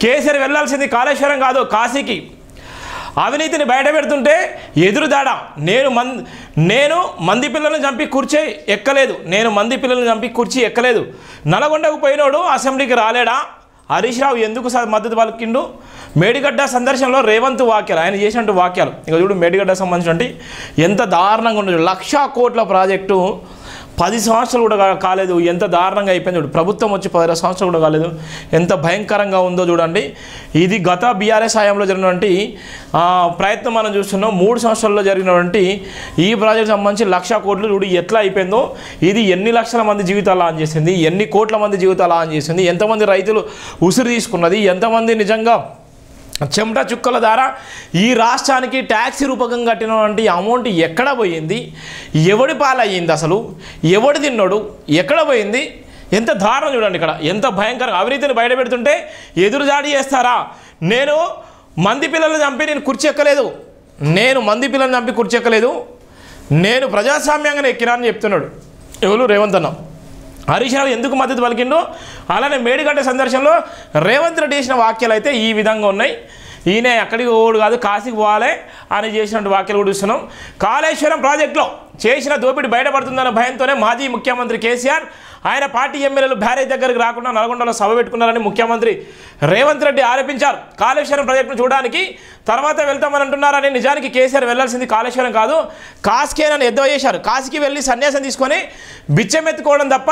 కేసీఆర్ వెళ్లాల్సింది కాళేశ్వరం కాదు కాశీకి. అవినీతిని బయట పెడుతుంటే ఎదురుదాడా. నేను మంది పిల్లలను చంపి కుర్చీ ఎక్కలేదు, నల్గొండకు పోయినోడు అసెంబ్లీకి రాలేడా? హరీష్ రావు ఎందుకు మద్దతు పలికిండు? మేడిగడ్డ సందర్శనలో రేవంత్ వాక్యాలు, ఆయన చేసినట్టు వాక్యాలు. ఇక చూడు మేడిగడ్డ సంబంధించినటువంటి ఎంత దారుణంగా ఉండదు. 1,00,000 కోట్ల ప్రాజెక్టు 10 సంవత్సరాలు కూడా కాలేదు. ఎంత దారుణంగా అయిపోయింది చూడు. ప్రభుత్వం వచ్చి 10 సంవత్సరాలు కూడా కాలేదు. ఎంత భయంకరంగా ఉందో చూడండి. ఇది గత బీఆర్ఎస్ హయాంలో జరిగినటువంటి ప్రయత్నం మనం చూస్తున్నాం. 3 సంవత్సరాల్లో జరిగినటువంటి ఈ ప్రాజెక్ట్ సంబంధించి 1,00,000 కోట్లు చూడు ఎట్లా అయిపోయిందో. ఇది ఎన్ని లక్షల మంది జీవితాలు ఆన్ చేసింది, ఎన్ని కోట్ల మంది జీవితాలు ఆన్ చేసింది, ఎంతమంది రైతులు ఉసిరి తీసుకున్నది, ఎంతమంది నిజంగా చెమట చుక్కల ద్వారా ఈ రాష్ట్రానికి ట్యాక్సీ రూపకంగా కట్టినటువంటి అమౌంట్ ఎక్కడ పోయింది, ఎవడి పాలయ్యింది, అసలు ఎవడు తిన్నాడు, ఎక్కడ పోయింది? ఎంత దారుణం చూడండి. ఇక్కడ ఎంత భయంకరంగా అవినీతిని బయటపెడుతుంటే ఎదురుదాడి చేస్తారా? నేను మంది పిల్లల్ని చంపి నేను కుర్చీ ఎక్కలేదు, నేను ప్రజాస్వామ్యంగానే ఎక్కినా అని చెప్తున్నాడు ఎవరు? రేవంత్ అన్న. హరీష్ రావు ఎందుకు మద్దతు పలికిండో, అలానే మేడిగడ్డ సందర్శనలో రేవంత్ రెడ్డి చేసిన వాక్యాలు అయితే ఈ విధంగా ఉన్నాయి. ఈయన అక్కడికి ఓడు కాదు కాశీకి పోవాలి అని చేసినటువంటి వాక్యాలు కూడా చూస్తున్నాం. కాళేశ్వరం ప్రాజెక్టులో చేసిన దోపిడీ బయటపడుతుందన్న భయంతోనే మాజీ ముఖ్యమంత్రి కేసీఆర్ ఆయన పార్టీ ఎమ్మెల్యేలు బ్యారేజ్ దగ్గరికి రాకుండా నల్గొండలో సభ పెట్టుకున్నారని ముఖ్యమంత్రి రేవంత్ రెడ్డి ఆరోపించారు. కాళేశ్వరం ప్రాజెక్టును చూడడానికి తర్వాత వెళ్తామని అంటున్నారని. నిజానికి కేసీఆర్ వెళ్లాల్సింది కాళేశ్వరం కాదు కాశీకేనని ఎద్దేవా చేశారు. కాశీకి వెళ్ళి సన్యాసం తీసుకొని బిచ్చం ఎత్తుకోవడం తప్ప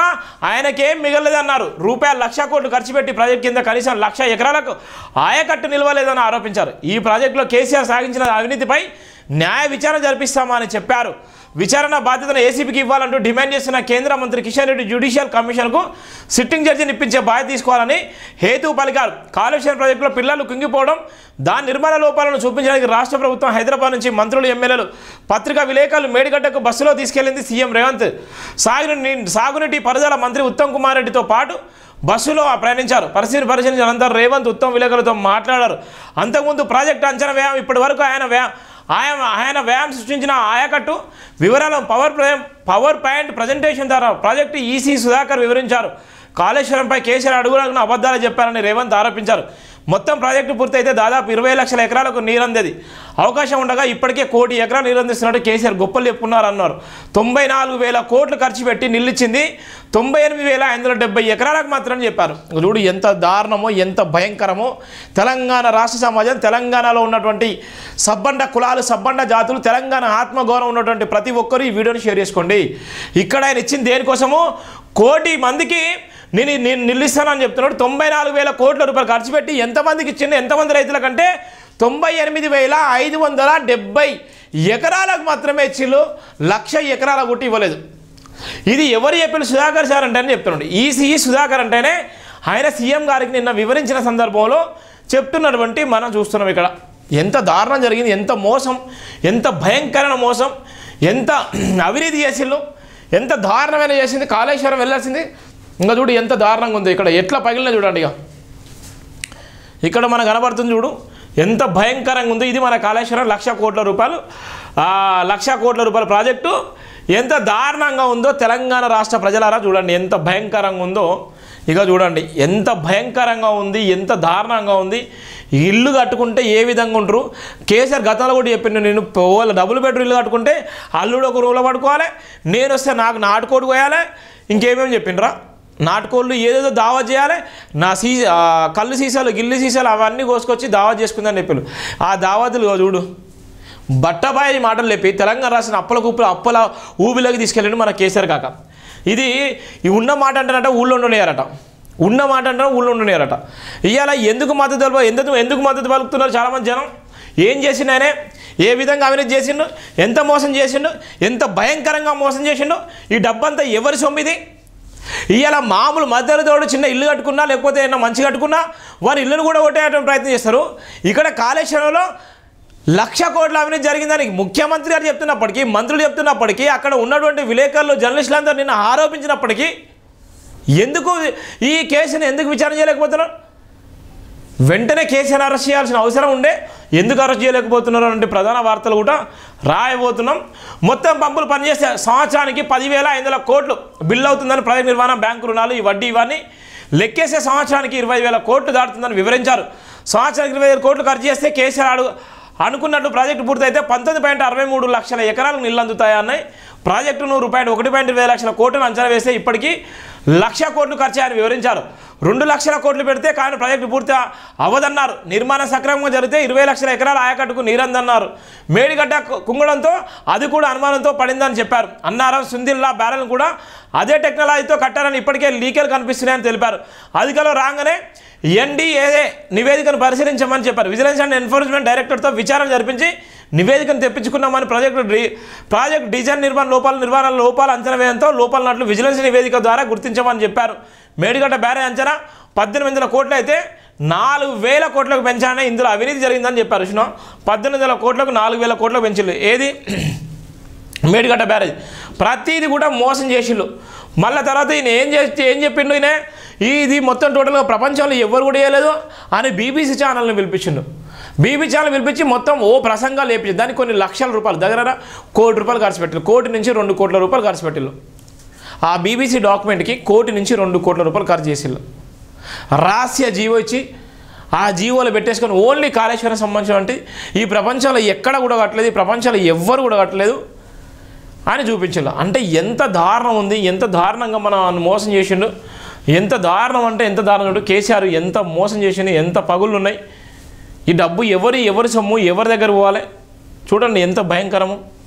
ఆయనకేం మిగలలేదన్నారు. రూపాయలు 1,00,000 కోట్లు ఖర్చు పెట్టి ప్రాజెక్టు కింద కనీసం 1,00,000 ఎకరాలకు ఆయకట్టు నిలవలేదని ఆరోపించారు. ఈ ప్రాజెక్టులో కేసీఆర్ సాగించిన అవినీతిపై న్యాయ విచారణ జరిపిస్తామని చెప్పారు. విచారణ బాధ్యతను ఏసీబీకి ఇవ్వాలంటూ డిమాండ్ చేస్తున్న కేంద్ర మంత్రి కిషన్ రెడ్డి జ్యుడిషియల్ కమిషన్కు సిట్టింగ్ జడ్జిని ఇప్పించే బాధ్యత తీసుకోవాలని హేతు పలికారు. కాళేశ్వరం ప్రాజెక్టులో పిల్లలు కుంగిపోవడం, దాని నిర్మాణ లోపాలను చూపించడానికి రాష్ట్ర ప్రభుత్వం హైదరాబాద్ నుంచి మంత్రులు ఎమ్మెల్యేలు పత్రికా విలేకరులు మేడిగడ్డకు బస్సులో తీసుకెళ్లింది సీఎం రేవంత్. సాగునీటి పారుదల మంత్రి ఉత్తమ్ కుమార్ రెడ్డితో పాటు బస్సులో ప్రయాణించారు. పరిస్థితిని పరిశీలించిన అనంతరం రేవంత్ ఉత్తమ్ విలేకరులతో మాట్లాడారు. అంతకుముందు ప్రాజెక్టు అంచనా వ్యయం, ఇప్పటి వరకు ఆయన వ్యయం సృష్టించిన ఆయకట్టు వివరాలను పవర్ పాయింట్ ప్రజెంటేషన్ ద్వారా ప్రాజెక్టు ఈసీ సుధాకర్ వివరించారు. కాళేశ్వరంపై కేసీఆర్ అడుగులకు అబద్ధాలు చెప్పారని రేవంత్ ఆరోపించారు. మొత్తం ప్రాజెక్టు పూర్తయితే దాదాపు 20 లక్షల ఎకరాలకు నీరందేది అవకాశం ఉండగా ఇప్పటికే 1 కోటి ఎకరాలు నీరందిస్తున్నట్టు కేసీఆర్ గొప్పలు చెప్పుకున్నారన్నారు. 94,000 కోట్లు ఖర్చు పెట్టి నిలిచింది 98,570 ఎకరాలకు మాత్రమే చెప్పారు. చూడు ఎంత దారుణమో, ఎంత భయంకరమో. తెలంగాణ రాష్ట్ర సమాజం, తెలంగాణలో ఉన్నటువంటి సబ్బండ కులాలు, సబ్బండ జాతులు, తెలంగాణ ఆత్మగౌరవం ఉన్నటువంటి ప్రతి ఒక్కరు ఈ వీడియోని షేర్ చేసుకోండి. ఇక్కడ ఆయన ఇచ్చింది దేనికోసము? 1 కోటి మందికి నేను నిల్లిస్తానని చెప్తున్నాడు. 94,000 కోట్ల రూపాయలు ఖర్చు పెట్టి ఎంతమందికి ఇచ్చిండు? ఎంతమంది రైతుల కంటే 98,570 ఎకరాలకు మాత్రమే ఇచ్చిళ్ళు. 1,00,000 ఎకరాల గుట్టి ఇవ్వలేదు. ఇది ఎవరు చెప్పిన? సుధాకర్ సార్ అంటే అని చెప్తున్నాడు. ఈసీఈ సుధాకర్ అంటేనే ఆయన సీఎం గారికి నిన్న వివరించిన సందర్భంలో చెప్తున్నటువంటి మనం చూస్తున్నాం. ఇక్కడ ఎంత దారుణం జరిగింది, ఎంత మోసం, ఎంత భయంకరమైన మోసం, ఎంత అవినీతి చేసిళ్ళు, ఎంత దారుణమైన చేసింది. కాళేశ్వరం వెళ్ళాల్సింది ఇంకా చూడు ఎంత దారుణంగా ఉంది. ఇక్కడ ఎట్లా పగిలిన చూడండి. ఇక్కడ మనకు కనబడుతుంది చూడు ఎంత భయంకరంగా ఉంది. ఇది మన కాళేశ్వరం 1,00,000 కోట్ల రూపాయలు 1,00,000 కోట్ల రూపాయల ప్రాజెక్టు ఎంత దారుణంగా ఉందో తెలంగాణ రాష్ట్ర ప్రజలారా చూడండి ఎంత భయంకరంగా ఉందో. ఇక చూడండి ఎంత భయంకరంగా ఉంది, ఎంత దారుణంగా ఉంది. ఇల్లు కట్టుకుంటే ఏ విధంగా ఉంటారు? కేసీఆర్ గతంలో కూడా చెప్పిండు, నేను డబుల్ బెడ్రూమ్ ఇల్లు కట్టుకుంటే అల్లుడు ఒక రూమ్లో పడుకోవాలి, నేను వస్తే నాకు నాటుకోడి కోయాలి, ఇంకేమేమి చెప్పిండ్రా? నాటుకోళ్ళు ఏదేదో దావా చేయాలి, నా కళ్ళు సీసాలు గిల్లి సీసాలు అవన్నీ కోసుకొచ్చి దావా చేసుకుందని చెప్పారు. ఆ దావాతులు చూడు బట్టబాయి మాటలు చెప్పి తెలంగాణ రాసిన అప్పల ఊబిలోకి తీసుకెళ్ళండి మన కేసీఆర్ కాక. ఇది ఉన్న మాట అంటారంట ఊళ్ళో ఉండనియారట, ఉన్న మాట అంటారా ఊళ్ళో ఉండనియారట. ఇవాళ ఎందుకు మద్దతు పలుకుతున్నారు చాలామంది జనం? ఏం చేసిండే, ఏ విధంగా అవినీతి చేసిండు, ఎంత మోసం చేసిండు, ఎంత భయంకరంగా మోసం చేసిండు. ఈ డబ్బంతా ఎవరి సొమ్మిది? ఇవాళ మామూలు మధ్యతోడు చిన్న ఇల్లు కట్టుకున్నా లేకపోతే ఏమన్నా మంచి కట్టుకున్నా వారి ఇల్లును కూడా కొట్టేయడానికి ప్రయత్నం చేస్తారు. ఇక్కడ కాళేశ్వరంలో 1,00,000 కోట్ల అవినీతి జరిగిందని ముఖ్యమంత్రి గారు చెప్తున్నప్పటికీ, మంత్రులు చెప్తున్నప్పటికీ, అక్కడ ఉన్నటువంటి విలేకరులు జర్నలిస్టులందరూ నిన్న ఆరోపించినప్పటికీ ఎందుకు ఈ కేసుని ఎందుకు విచారణ చేయలేకపోతున్నారు? వెంటనే కేసీఆర్ అరెస్ట్ చేయాల్సిన అవసరం ఉండే, ఎందుకు అరెస్ట్ చేయలేకపోతున్నారు అంటే ప్రధాన వార్తలు కూడా రాయబోతున్నాం. మొత్తం పంపులు పనిచేస్తే సంవత్సరానికి 10,500 కోట్లు బిల్లు అవుతుందని ప్రాజెక్ట్ నిర్వహణ, బ్యాంకు రుణాలు, ఈ వడ్డీ ఇవన్నీ లెక్కేసే సంవత్సరానికి 20,000 కోట్లు దాటుతుందని వివరించారు. సంవత్సరానికి 20,000 కోట్లు ఖర్చు చేస్తే కేసీఆర్ అనుకున్నట్టు ప్రాజెక్టు పూర్తయితే 19.63 లక్షల ఎకరాలకు నీళ్ళు అందుతాయన్నాయి. ప్రాజెక్టును ₹1.20 లక్షల కోట్లను అంచనా వేస్తే ఇప్పటికీ 1,00,000 కోట్లు ఖర్చయ్యాయని వివరించారు. 2 లక్షల కోట్లు పెడితే కానీ ప్రాజెక్టు పూర్తి అవ్వదన్నారు. నిర్మాణం సక్రమంగా జరిగితే 20 లక్షల ఎకరాల ఆయకట్టుకు నీరందన్నారు. మేడిగడ్డ కుంగడంతో అది కూడా అనుమానంతో పడిందని చెప్పారు. అన్నారం సుందిల్లా బ్యారెల్ కూడా అదే టెక్నాలజీతో కట్టారని ఇప్పటికే లీకేలు కనిపిస్తున్నాయని తెలిపారు. అధికారులు రాగానే NDAA నివేదికను పరిశీలించమని చెప్పారు. విజిలెన్స్ అండ్ ఎన్ఫోర్స్మెంట్ డైరెక్టర్తో విచారణ జరిపించి నివేదికను తెప్పించుకున్నామని ప్రాజెక్టు డిజైన్ నిర్మాణ లోపాలు అంచనా వేయడంతో లోపాలన్నట్లు విజిలెన్స్ నివేదిక ద్వారా గుర్తించమని చెప్పారు. మేడిగడ్డ బ్యారేజ్ అంచనా 18,000 కోట్లు అయితే 4,000 కోట్లకు పెంచాలని ఇందులో అవినీతి జరిగిందని చెప్పారు. 18,000 కోట్లకు 4,000 కోట్లకు పెంచిల్లు. ఏది మేడిగడ్డ బ్యారేజ్ ప్రతిదీ కూడా మోసం చేసిళ్ళు. మళ్ళీ తర్వాత ఈయన ఏం చెప్పిండు, ఈయన ఇది మొత్తం టోటల్గా ప్రపంచంలో ఎవరు కూడా చేయలేదు అని BBC ఛానల్ని పిలిపించిండు. BBC ఛానల్ పిలిపించి మొత్తం ప్రసంగాలు లేపించి దానికి కొన్ని లక్షల రూపాయలు దగ్గర ₹1 కోటి ఖర్చు పెట్టారు. 1 కోటి నుంచి ₹2 కోట్ల ఖర్చు పెట్టిళ్ళు. ఆ BBC డాక్యుమెంట్కి ₹1 కోటి నుంచి ₹2 కోట్ల ఖర్చు చేసిళ్ళు. రహస్య జీవో ఇచ్చి ఆ జీవోలు పెట్టేసుకొని ఓన్లీ కాళేశ్వరం సంబంధించిన అంటే ఈ ప్రపంచంలో ఎక్కడ కూడా కట్టలేదు, ఈ ప్రపంచంలో ఎవ్వరు కూడా కట్టలేదు అని చూపించాలి. అంటే ఎంత దారుణం ఉంది, ఎంత దారుణంగా మనం మోసం చేసిండు, ఎంత దారుణం అంటే ఎంత దారుణం ఉంటే కేసీఆర్ ఎంత మోసం చేసిండు, ఎంత పగుళ్ళు ఉన్నాయి. ఈ డబ్బు ఎవరి సొమ్ము ఎవరి దగ్గర పోవాలి చూడండి ఎంత భయంకరము.